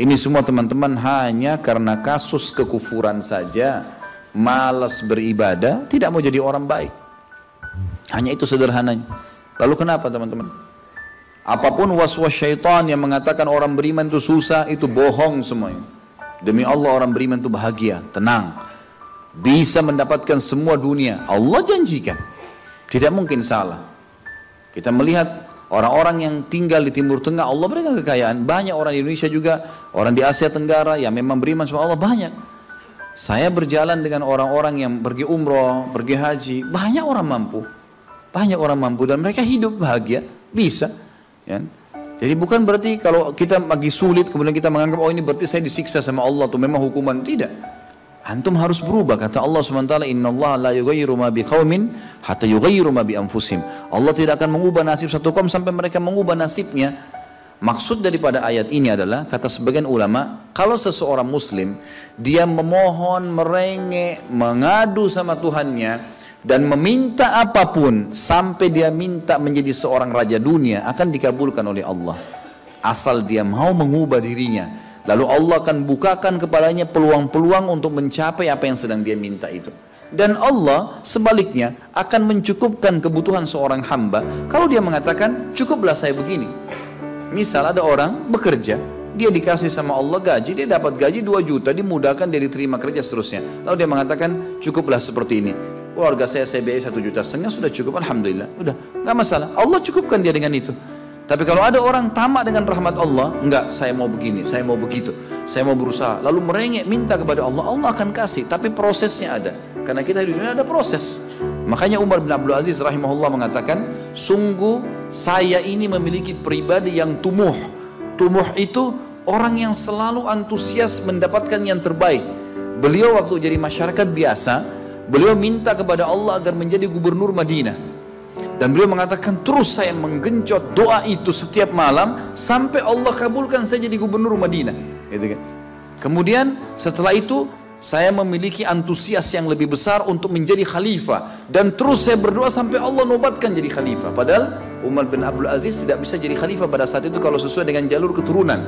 Ini semua teman-teman hanya karena kasus kekufuran saja, malas beribadah, tidak mau jadi orang baik. Hanya itu sederhananya. Lalu kenapa teman-teman? Apapun was-was syaitan yang mengatakan orang beriman itu susah, itu bohong semuanya. Demi Allah orang beriman itu bahagia, tenang, bisa mendapatkan semua dunia. Allah janjikan, tidak mungkin salah. Kita melihat orang-orang yang tinggal di Timur Tengah, Allah berikan kekayaan. Banyak orang di Indonesia juga, orang di Asia Tenggara yang memang beriman sama Allah banyak. Saya berjalan dengan orang-orang yang pergi umroh, pergi haji, banyak orang mampu. Banyak orang mampu dan mereka hidup bahagia, bisa. Ya. Jadi bukan berarti kalau kita lagi sulit kemudian kita menganggap oh ini berarti saya disiksa sama Allah atau memang hukuman. Tidak. Antum harus berubah, kata Allah SWT, innallaha la yughayyiru ma biqaumin hatta yughayyiru ma bi anfusihim. Allah tidak akan mengubah nasib satu kaum sampai mereka mengubah nasibnya. Maksud daripada ayat ini adalah, kata sebagian ulama, kalau seseorang muslim dia memohon, merengek, mengadu sama Tuhannya dan meminta apapun sampai dia minta menjadi seorang raja dunia, akan dikabulkan oleh Allah asal dia mau mengubah dirinya. Lalu Allah akan bukakan kepadanya peluang-peluang untuk mencapai apa yang sedang dia minta itu. Dan Allah sebaliknya akan mencukupkan kebutuhan seorang hamba kalau dia mengatakan cukuplah saya begini. Misal ada orang bekerja, dia dikasih sama Allah gaji, dia dapat gaji 2 juta, dimudahkan dia diterima kerja seterusnya. Lalu dia mengatakan cukuplah seperti ini. Keluarga saya biayai 1,5 juta sudah cukup, alhamdulillah. Udah, nggak masalah. Allah cukupkan dia dengan itu. Tapi kalau ada orang tamak dengan rahmat Allah, enggak, saya mau begini, saya mau begitu, saya mau berusaha, lalu merengek minta kepada Allah, Allah akan kasih, tapi prosesnya ada. Karena kita di dunia ada proses. Makanya Umar bin Abdul Aziz rahimahullah mengatakan, sungguh saya ini memiliki pribadi yang tumuh. Tumuh itu orang yang selalu antusias mendapatkan yang terbaik. Beliau waktu jadi masyarakat biasa, beliau minta kepada Allah agar menjadi gubernur Madinah. Dan beliau mengatakan terus saya menggencot doa itu setiap malam sampai Allah kabulkan saya jadi gubernur Madinah. Gitu kan. Kemudian setelah itu saya memiliki antusias yang lebih besar untuk menjadi khalifah dan terus saya berdoa sampai Allah nobatkan jadi khalifah. Padahal Umar bin Abdul Aziz tidak bisa jadi khalifah pada saat itu kalau sesuai dengan jalur keturunan.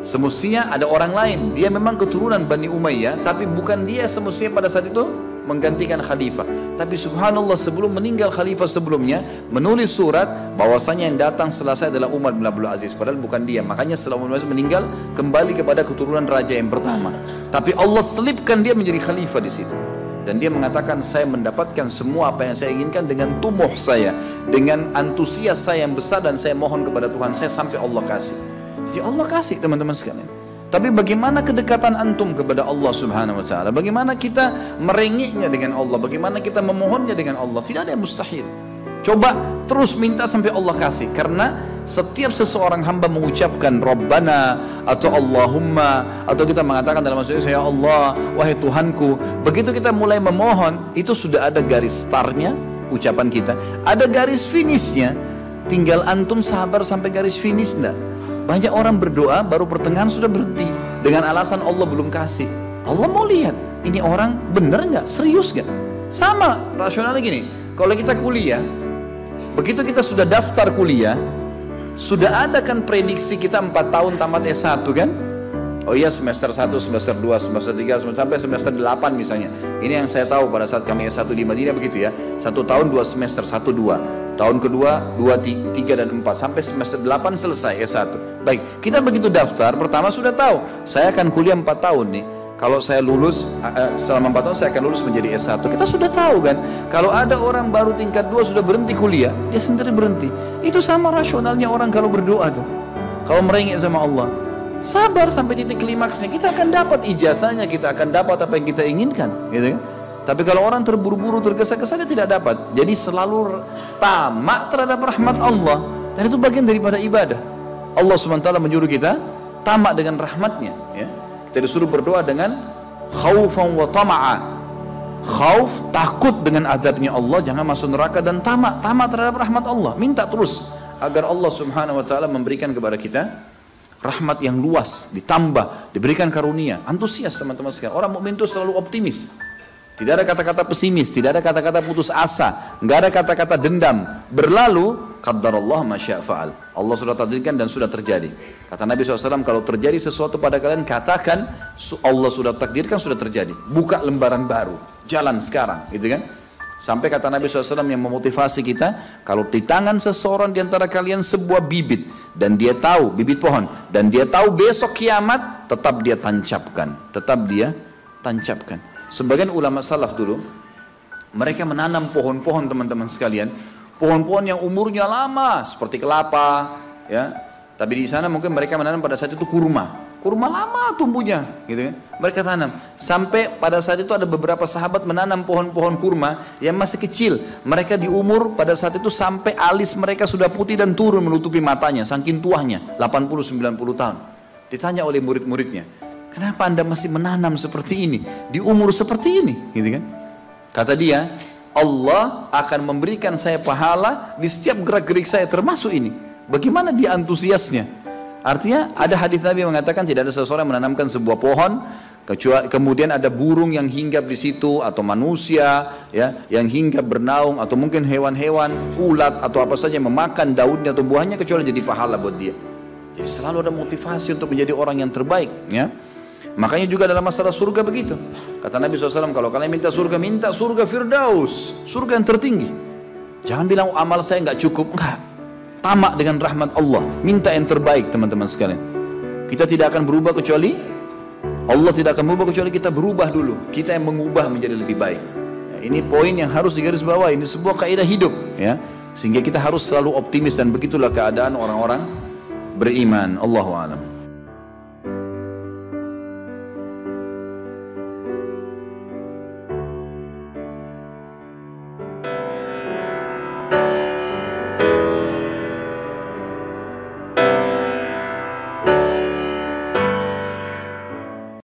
Semestinya ada orang lain, dia memang keturunan Bani Umayyah, tapi bukan dia semestinya pada saat itu menggantikan khalifah. Tapi subhanallah sebelum meninggal khalifah sebelumnya menulis surat bahwasanya yang datang setelah saya adalah Umar bin Abdul Aziz, padahal bukan dia. Makanya setelah Umar bin Abdul Aziz meninggal kembali kepada keturunan raja yang pertama. Tapi Allah selipkan dia menjadi khalifah di situ. Dan dia mengatakan saya mendapatkan semua apa yang saya inginkan dengan tumuh saya, dengan antusias saya yang besar, dan saya mohon kepada Tuhan saya sampai Allah kasih. Jadi Allah kasih teman-teman sekalian. Tapi bagaimana kedekatan antum kepada Allah subhanahu wa ta'ala? Bagaimana kita merengeknya dengan Allah? Bagaimana kita memohonnya dengan Allah? Tidak ada yang mustahil. Coba terus minta sampai Allah kasih. Karena setiap seseorang hamba mengucapkan Rabbana atau Allahumma, atau kita mengatakan dalam maksudnya ya Allah, wahai Tuhanku. Begitu kita mulai memohon, itu sudah ada garis startnya ucapan kita. Ada garis finishnya. Tinggal antum sabar sampai garis finish enggak? Banyak orang berdoa baru pertengahan sudah berhenti dengan alasan Allah belum kasih. Allah mau lihat ini orang benar nggak, serius nggak. Sama rasionalnya gini, kalau kita kuliah, begitu kita sudah daftar kuliah, sudah ada kan prediksi kita 4 tahun tamat S1 kan? Oh iya, semester 1, semester 2, semester 3, sampai semester 8 misalnya. Ini yang saya tahu pada saat kami S1 di Madinah begitu ya. 1 tahun 2 semester, 1, 2. Tahun kedua 2, 3 dan 4 sampai semester 8 selesai S1. Baik, kita begitu daftar pertama sudah tahu saya akan kuliah 4 tahun nih. Kalau saya lulus selama 4 tahun saya akan lulus menjadi S1. Kita sudah tahu kan. Kalau ada orang baru tingkat 2 sudah berhenti kuliah, dia sendiri berhenti. Itu sama rasionalnya orang kalau berdoa tuh. Kalau merengek sama Allah, sabar sampai titik klimaksnya, kita akan dapat ijazahnya, kita akan dapat apa yang kita inginkan, gitu kan? Tapi kalau orang terburu-buru, tergesa-gesa, dia tidak dapat. Jadi selalu tamak terhadap rahmat Allah. Dan itu bagian daripada ibadah. Allah SWT menyuruh kita tamak dengan rahmatnya. Ya. Kita disuruh berdoa dengan khaufan wa tama'a. Khauf, takut dengan azabnya Allah, jangan masuk neraka, dan tamak terhadap rahmat Allah. Minta terus agar Allah Subhanahu wa ta'ala memberikan kepada kita rahmat yang luas, ditambah, diberikan karunia. Antusias teman-teman sekalian. Orang mukmin itu selalu optimis. Tidak ada kata-kata pesimis, tidak ada kata-kata putus asa, nggak ada kata-kata dendam. Berlalu, qaddarallah ma syaa fa'al. Allah sudah takdirkan dan sudah terjadi. Kata Nabi SAW, kalau terjadi sesuatu pada kalian, katakan Allah sudah takdirkan, sudah terjadi. Buka lembaran baru, jalan sekarang, gitu kan? Sampai kata Nabi SAW yang memotivasi kita, kalau di tangan seseorang di antara kalian sebuah bibit, dan dia tahu, bibit pohon, dan dia tahu besok kiamat, tetap dia tancapkan. Tetap dia tancapkan. Sebagian ulama salaf dulu, mereka menanam pohon-pohon teman-teman sekalian, pohon-pohon yang umurnya lama, seperti kelapa, ya. Tapi di sana mungkin mereka menanam pada saat itu kurma. Kurma lama tumbuhnya, gitu kan? Mereka tanam. Sampai pada saat itu ada beberapa sahabat menanam pohon-pohon kurma yang masih kecil. Mereka di umur pada saat itu sampai alis mereka sudah putih dan turun menutupi matanya, saking tuanya, 80-90 tahun. Ditanya oleh murid-muridnya, kenapa anda masih menanam seperti ini, di umur seperti ini, gitu kan? Kata dia, Allah akan memberikan saya pahala di setiap gerak-gerik saya, termasuk ini. Bagaimana dia antusiasnya? Artinya ada hadis Nabi mengatakan tidak ada seseorang yang menanamkan sebuah pohon kecuali kemudian ada burung yang hinggap di situ, atau manusia ya yang hinggap bernaung, atau mungkin hewan-hewan, ulat atau apa saja yang memakan daunnya atau buahnya, kecuali jadi pahala buat dia. Jadi selalu ada motivasi untuk menjadi orang yang terbaik, ya. Makanya juga dalam masalah surga begitu. Kata Nabi SAW, kalau kalian minta surga Firdaus, surga yang tertinggi. Jangan bilang amal saya nggak cukup, enggak. Tamak dengan rahmat Allah, minta yang terbaik teman-teman sekalian. Kita tidak akan berubah kecuali Allah tidak akan berubah kecuali kita berubah dulu. Kita yang mengubah menjadi lebih baik. Ya, ini poin yang harus digarisbawahi. Ini sebuah kaidah hidup, ya. Sehingga kita harus selalu optimis, dan begitulah keadaan orang-orang beriman. Allahu a'lam.